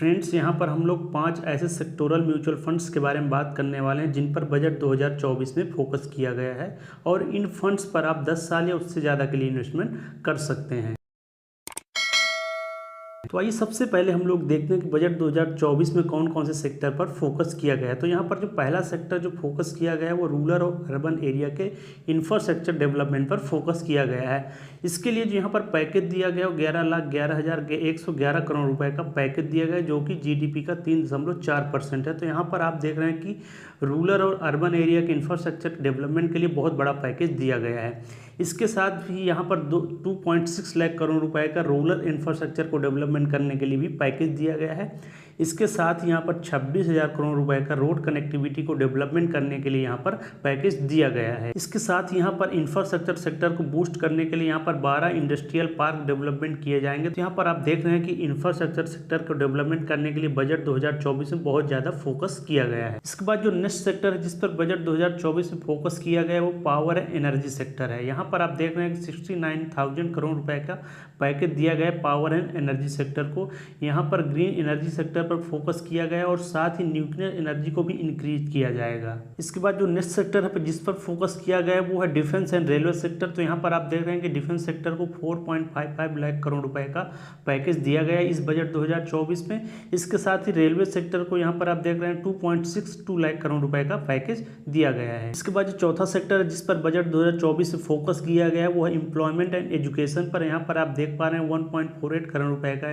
Friends, यहाँ पर हम लोग 5 ऐसे सेक्टोरल म्यूचुअल फंड्स के बारे में बात करने वाले हैं जिन पर बजट 2024 में फोकस किया गया है और इन फंड्स पर आप 10 साल या उससे ज़्यादा के लिए इन्वेस्टमेंट कर सकते हैं। तो आइए सबसे पहले हम लोग देखते हैं कि बजट 2024 में कौन कौन से सेक्टर पर फोकस किया गया है। तो यहाँ पर जो पहला सेक्टर जो फोकस किया गया है वो रूरल और अर्बन एरिया के इंफ्रास्ट्रक्चर डेवलपमेंट पर फोकस किया गया है। इसके लिए जो यहाँ पर पैकेज दिया गया वो 11,11,111 करोड़ रुपए का पैकेज दिया गया है, जो कि जीडीपी का 3.4% है। तो यहाँ पर आप देख रहे हैं कि रूरल और अर्बन एरिया के इंफ्रास्ट्रक्चर डेवलपमेंट के लिए बहुत बड़ा पैकेज दिया गया है। इसके साथ ही यहाँ पर 2.6 लाख करोड़ रुपए का रूरल इंफ्रास्ट्रक्चर को डेवलपमेंट करने के लिए भी पैकेज दिया गया है। इसके साथ यहाँ पर 26,000 करोड़ रुपए का रोड कनेक्टिविटी को डेवलपमेंट करने के लिए यहाँ पर पैकेज दिया गया है। इसके साथ यहाँ पर इंफ्रास्ट्रक्चर सेक्टर को बूस्ट करने के लिए यहाँ पर 12 इंडस्ट्रियल पार्क डेवलपमेंट किए जाएंगे। तो यहाँ पर आप देख रहे हैं कि इंफ्रास्ट्रक्चर सेक्टर को डेवलपमेंट करने के लिए बजट 2024 में बहुत ज़्यादा फोकस किया गया है। इसके बाद जो नेक्स्ट सेक्टर है जिस पर बजट 2024 में फोकस किया गया है वो पावर एंड एनर्जी सेक्टर है। यहाँ पर आप देख रहे हैं कि 69,000 करोड़ रुपए का पैकेज दिया गया है पावर एंड एनर्जी सेक्टर को। यहाँ पर ग्रीन एनर्जी सेक्टर पर फोकस किया गया है और साथ ही न्यूक्लियर एनर्जी को भी इंक्रीज किया जाएगा। इसके बाद जो नेक्स्ट सेक्टर है जिस पर फोकस किया गया है वो है डिफेंस एंड रेलवे सेक्टर। तो यहाँ पर आप देख रहे हैं कि डिफेंस सेक्टर को 4.55 लाख करोड़ रुपए का पैकेज दिया गया है इस बजट 2024 में। इसके साथ ही रेलवे सेक्टर को यहाँ पर आप देख रहे हैं 2.62 लाख करोड़ रुपए का पैकेज दिया गया है। इसके बाद जो चौथा सेक्टर है जिस पर बजट 2024 में फोकस किया गया है वो है एम्प्लॉयमेंट एंड एजुकेशन पर। यहाँ पर आप देख पा रहे हैं 1.48 करोड़ रुपए का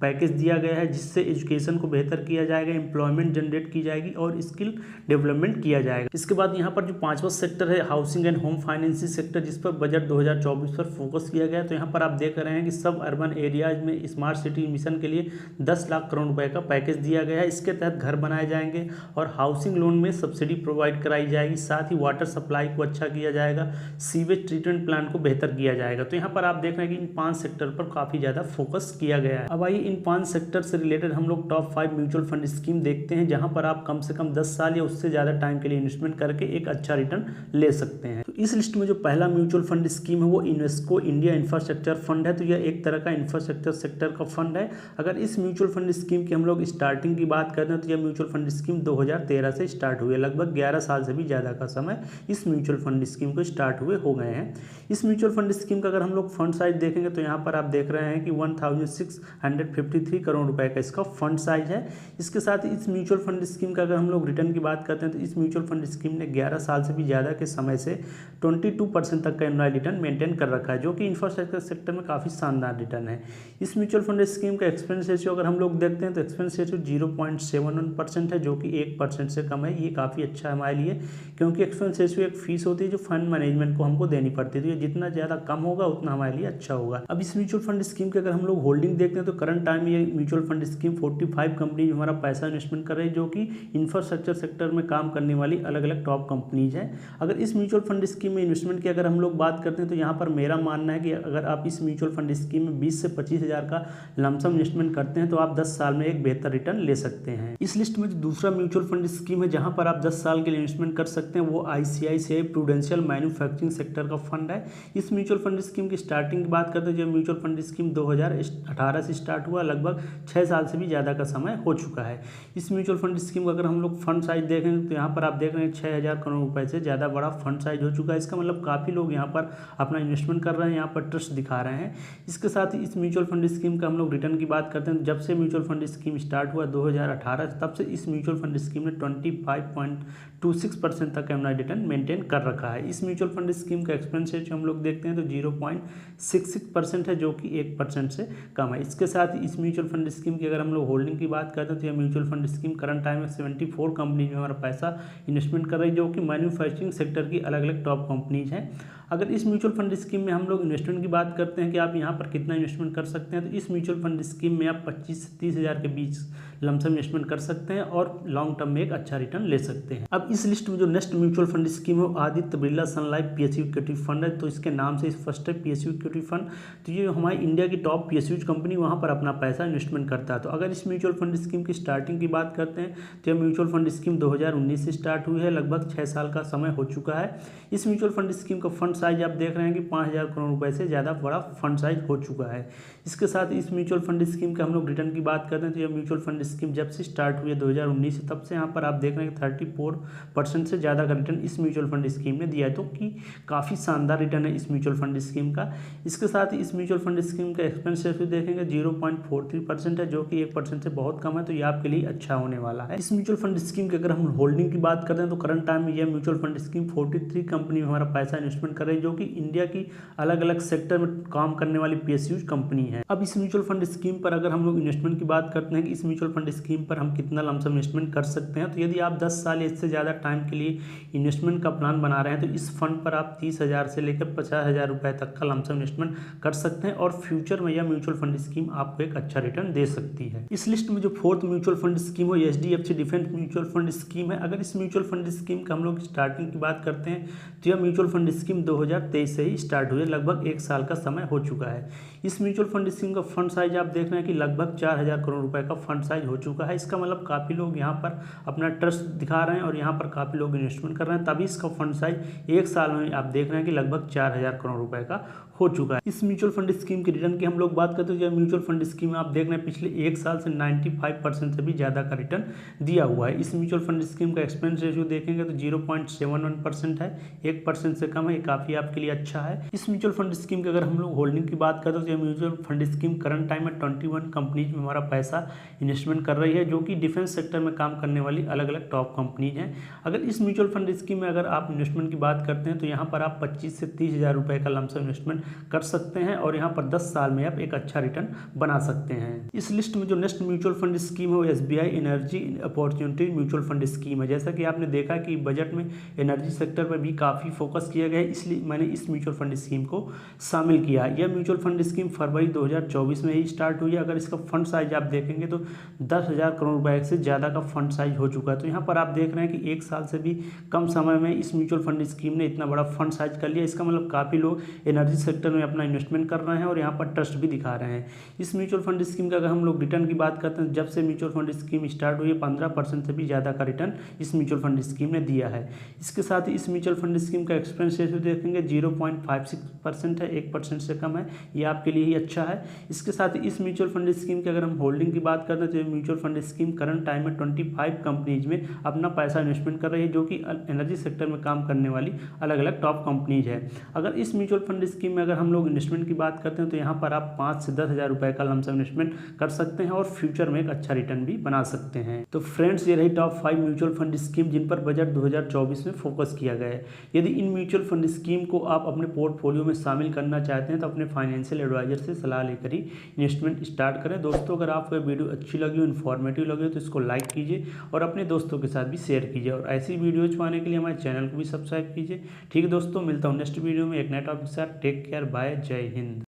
पैकेज दिया गया है जिससे एजुकेशन को बेहतर किया जाएगा, एम्प्लॉयमेंट जनरेट की जाएगी और स्किल डेवलपमेंट किया जाएगा। इसके बाद यहाँ पर जो पांचवा सेक्टर है housing and home financing sector जिस पर बजट 2024 पर फोकस किया गया है। तो यहाँ पर आप देख रहे हैं कि सब अर्बन एरियाज में स्मार्ट सिटी मिशन के लिए 10 लाख करोड़ रुपए का पैकेज दिया गया है। इसके तहत घर बनाए जाएंगे और हाउसिंग लोन में सब्सिडी प्रोवाइड कराई जाएगी। साथ ही वाटर सप्लाई को अच्छा किया जाएगा, सीवेज ट्रीटमेंट प्लांट को बेहतर किया जाएगा। तो यहाँ पर आप देख रहे हैं कि इन 5 सेक्टर पर काफी ज्यादा फोकस किया गया है। अब आइए इन 5 सेक्टर से रिलेटेड हम लोग टॉप 5 म्यूचुअल फंड स्कीम देखते हैं जहां पर आप कम से कम 10 साल या उससे ज़्यादा टाइम के लिए इन्वेस्टमेंट करके एक अच्छा रिटर्न ले सकते हैं। तो इस लिस्ट में जो पहला म्यूचुअल फंड स्कीम है वो इन्वेस्को इंडिया इंफ्रास्ट्रक्चर फंड है। तो यह एक तरह का इंफ्रास्ट्रक्चर सेक्टर का फंड है। अगर इस म्यूचुअल फंड स्कीम की हम लोग स्टार्टिंग की बात करते हैं तो यह म्यूचुअल फंड स्कीम 2013 से स्टार्ट हुई है। लगभग 11 साल से भी ज़्यादा का समय इस म्यूचुअल फंड स्कीम को स्टार्ट हुए हो गए हैं। इस म्यूचुअल फंड स्कीम का अगर हम लोग फंड साइज देखेंगे तो यहाँ पर आप देख रहे हैं कि 1,653 करोड़ रुपए का इसका फंड साइज है। इसके साथ इस म्यूचुअल फंड स्कीम का अगर हम लोग रिटर्न की बात करते हैं तो इस म्यूचुअल फंड स्कीम ने 11 साल से भी ज़्यादा के समय से 22% तक का एनुअल रिटर्न मेंटेन कर रखा है, जो कि इंफ्रास्ट्रक्चर सेक्टर में काफ़ी शानदार रिटर्न है। इस म्यूचुअल फंड स्कीम का एक्सपेंस रेशियो अगर हम लोग देखते हैं तो एक्सपेंस रेशियो 0.71% है, जो कि 1% से कम है। ये काफ़ी अच्छा है हमारे लिए, क्योंकि एक्सपेंस रेशियो एक फीस होती है जो फंड मैनेजमेंट को हमको देनी पड़ती है। तो ये जितना ज़्यादा कम होगा उतना हमारे लिए अच्छा होगा। अब इस म्यूचुअल फंड स्कीम के अगर हम लोग होल्डिंग देखते हैं तो करंट टाइम ये म्यूचुअल फंड स्कीम 45 कंपनी हमारा पैसा इन्वेस्टमेंट कर रही है, जो कि इंफ्रास्ट्रक्चर सेक्टर में काम करने वाली अलग अलग टॉप कंपनीज हैं। अगर इस म्यूचुअल फंड स्कीम में इन्वेस्टमेंट की अगर हम लोग बात करते हैं तो यहाँ पर मेरा मानना है कि अगर आप इस म्यूचुअल फंड स्कीम में 20 से 25 हज़ार का लमसम इन्वेस्टमेंट करते हैं तो आप 10 साल में एक बेहतर रिटर्न ले सकते हैं। इस लिस्ट में जो दूसरा म्यूचुअल फंड स्कीम है जहाँ पर आप 10 साल के लिए इन्वेस्टमेंट कर सकते हैं वो ICICI प्रूडेंशियल मैन्युफैक्चरिंग सेक्टर का फंड है। इस म्यूचुअल फंड स्कीम की स्टार्टिंग की बात करते हैं, जो म्यूचुअल फंड स्कीम 2018 से स्टार्ट हुआ, लगभग 6 साल से भी ज़्यादा का समय हो चुका है। इस म्यूचुअल फंड स्कीम का अगर हम लोग फंड साइज देखें तो यहाँ पर आप देख रहे हैं 6,000 करोड़ रुपए से ज़्यादा बड़ा फंड साइज हो चुका है। इसका मतलब काफ़ी लोग यहाँ पर अपना इन्वेस्टमेंट कर रहे हैं, यहाँ पर ट्रस्ट दिखा रहे हैं। इसके साथ ही इस म्यूचुअल फंड स्कीम का हम लोग रिटर्न की बात करते हैं, जब से म्यूचुअल फंड स्कीम स्टार्ट हुआ 2018 तब से इस म्यूचुअल फंड स्कीम ने 25.26% तक का रिटर्न मेंटेन कर रखा है। इस म्यूचुअल फंड स्कीम का एक्सपेंस रेशियो हम लोग देखते हैं तो 0.66% है, जो कि 1% से कम है। इसके साथ इस म्यूचुअल फंड स्कीम की अगर हम लोग होल्डिंग की बात करते हैं तो यह mutual fund scheme current time में 74 कंपनी में हमारा पैसा इन्वेस्टमेंट कर रही है, जो कि मैन्युफैक्चरिंग सेक्टर की अलग अलग टॉप कंपनीज हैं। अगर इस म्यूचुअल फंड स्कीम में हम लोग इन्वेस्टमेंट की बात करते हैं कि आप यहाँ पर कितना इन्वेस्टमेंट कर सकते हैं, तो इस म्यूचुअल फंड स्कीम में आप 25 से 30 हज़ार के बीच लमसम इन्वेस्टमेंट कर सकते हैं और लॉन्ग टर्म में एक अच्छा रिटर्न ले सकते हैं। अब इस लिस्ट में जो नेक्स्ट म्यूचुअल फंड स्कीम है आदित्य बिरला सन लाइफ PSU इक्विटी फंड है। तो इसके नाम से फर्स्ट है PSU इक्विटी फंड। तो ये हमारी इंडिया की टॉप PSU कंपनी वहाँ पर अपना पैसा इन्वेस्टमेंट करता है। तो अगर इस म्यूचुअल फंड स्कीम की स्टार्टिंग की बात करते हैं तो यह म्यूचुअल फंड स्कीम 2019 से स्टार्ट हुई है, लगभग 6 साल का समय हो चुका है। इस म्यूचुअल फंड स्कीम का फंड साइज आप देख रहे हैं कि 5,000 करोड़ रुपए से ज़्यादा बड़ा फंड साइज हो चुका है। इसके साथ इस म्यूचुअल फंड स्कीम का हम लोग रिटर्न की बात करते हैं तो यह म्यूचुअल फंड स्कीम जब से स्टार्ट हुई है 2019 से, तब से यहाँ पर आप देख रहे हैं कि 34% से ज़्यादा का रिटर्न इस म्यूचुअल फंड स्कीम ने दिया है, तो कि काफ़ी शानदार रिटर्न है इस म्यूचुअल फंड स्कीम का। इसके साथ इस म्यूचुअल फंड स्कीम का एक्सपेंस रेशियो देखेंगे 0.43% है, जो कि 1% से बहुत कम है, तो ये आपके लिए अच्छा होने वाला है। इस म्यूचुअल फंड स्कीम की अगर हम होल्डिंग की बात करते हैं तो करंट टाइम में यह म्यूचुअल फंड स्कीम 43 कंपनी में हमारा पैसा इन्वेस्टमेंट कर रही है, जो कि इंडिया की अलग अलग सेक्टर में काम करने वाली PSUs कंपनी है। अब इस म्यूचुअल फंड स्कीम पर अगर हम लोग इन्वेस्टमेंट की बात करते हैं कि इस म्यूचुअल फंड स्कीम पर हम कितना लमसम इन्वेस्टमेंट कर सकते हैं, तो यदि आप 10 साल या इससे ज़्यादा टाइम के लिए इन्वेस्टमेंट का प्लान बना रहे हैं तो इस फंड पर आप 30,000 से लेकर 50,000 रुपए तक का लमसम इन्वेस्टमेंट कर सकते हैं और फ्यूचर में यह म्यूचुअल फंड स्कीम आपको एक अच्छा रिटर्न दे सकती है। इस लिस्ट में जो फोर्थ म्यूचुअल फंड स्कीम हो HDFC defence mutual fund scheme है। अगर इस म्यूचुअल फंड स्कीम का हम लोग स्टार्टिंग की बात करते हैं तो यह म्यूचुअल फंड स्कीम 2023 से ही स्टार्ट हुई है, लगभग 1 साल का समय हो चुका है। इस म्यूचुअल फंड स्कीम का फंड साइज आप देख रहे हैं कि लगभग 4,000 करोड़ रुपए का फंड साइज हो चुका है। इसका मतलब काफ़ी लोग यहाँ पर अपना ट्रस्ट दिखा रहे हैं और यहाँ पर काफ़ी लोग इन्वेस्टमेंट कर रहे हैं, तभी इसका फंड साइज 1 साल में आप देख रहे हैं कि लगभग 4,000 करोड़ रुपए का हो चुका है। इस म्यूचुअल फंड स्कीम के रिटर्न की हम लोग बात करते हैं तो यह म्यूचुअल फंड स्कीम आप देख रहे हैं पिछले 1 साल से 95% से भी ज़्यादा का रिटर्न दिया हुआ है। इस म्यूचुअल फंड स्कीम का एक्सपेंस रेशियो देखेंगे तो 0.71% है, 1% से कम है, ये काफ़ी आपके लिए अच्छा है। इस म्यूचुअल फंड स्कीम की अगर हम लोग होल्डिंग की बात करते हैं तो यह mutual fund scheme current time में 21 कंपनीज में हमारा पैसा इन्वेस्टमेंट कर रही है, जो कि डिफेंस सेक्टर में काम करने वाली अलग अलग टॉप कंपनीज हैं। अगर इस म्यूचुअल फंड स्कीम में अगर आप इन्वेस्टमेंट की बात करते हैं तो यहाँ पर आप 25 से 30,000 रुपए का लमसम इन्वेस्टमेंट कर सकते हैं और यहाँ पर 10 साल में आप एक अच्छा रिटर्न बना सकते हैं। इस लिस्ट में जो नेक्स्ट म्यूचुअल फंड स्कीम है वो SBI energy opportunity mutual fund scheme है। जैसा कि आपने देखा कि बजट में एनर्जी सेक्टर पर भी काफ़ी फोकस किया गया है, इसलिए मैंने इस म्यूचुअल फंड स्कीम को शामिल किया। यह म्यूचुअल फंड स्कीम फरवरी 2024 में ही स्टार्ट हुई है। अगर इसका फंड साइज आप देखेंगे तो 10,000 करोड़ रुपए से ज़्यादा का फंड साइज हो चुका है। तो यहाँ पर आप देख रहे हैं कि 1 साल से भी कम समय में इस म्यूचुअल फंड स्कीम ने इतना बड़ा फंड साइज कर लिया। इसका मतलब काफ़ी लोग एनर्जी सेक्टर में अपना इन्वेस्टमेंट कर रहे हैं और यहाँ पर ट्रस्ट भी दिखा रहे हैं। इस म्यूचुअल फंड स्कीम का अगर हम लोग रिटर्न की बात करते हैं, जब से म्यूचुअल फंड स्कीम स्टार्ट हुई है 15% से भी ज़्यादा का रिटर्न इस म्यूचुअल फंड स्कीम ने दिया है। इसके साथ ही इस म्यूचुअल फंड स्कीम का एक्सपेंस रेशियो देखेंगे 0.56% है, 1% से कम है, ये आपके लिए ही अच्छा है। इसके साथ ही इस म्यूचुअल फंड स्कीम की अगर हम होल्डिंग की बात करते हैं तो mutual fund scheme current time में 25 कंपनीज में अपना पैसा इन्वेस्टमेंट कर रही है, जो कि एनर्जी सेक्टर में काम करने वाली अलग अलग टॉप कंपनीज है। अगर इस म्यूचुअल फंड स्कीम में अगर हम लोग इन्वेस्टमेंट की बात करते हैं तो यहाँ पर आप 5 से 10,000 रुपए का लमसम इन्वेस्टमेंट कर सकते हैं और फ्यूचर में एक अच्छा रिटर्न भी बना सकते हैं। तो फ्रेंड्स, ये रही टॉप 5 म्यूचुअल फंड स्कीम जिन पर बजट 2024 में फोकस किया गया है। यदि इन म्यूचुअल फंड स्कीम को आप अपने पोर्टफोलियो में शामिल करना चाहते हैं तो अपने फाइनेंशियल एडवाइजर से सलाह लेकर ही इन्वेस्टमेंट स्टार्ट करें। दोस्तों, अगर आपको वीडियो अच्छी लगी हो, इन्फॉर्मेटिव लगी हो तो इसको लाइक कीजिए और अपने दोस्तों के साथ भी शेयर कीजिए और ऐसी वीडियोज पाने के लिए हमारे चैनल को भी सब्सक्राइब कीजिए। ठीक है दोस्तों, मिलता हूँ नेक्स्ट वीडियो में एक नए टॉपिक के साथ। टेक केयर, बाय, जय हिंद।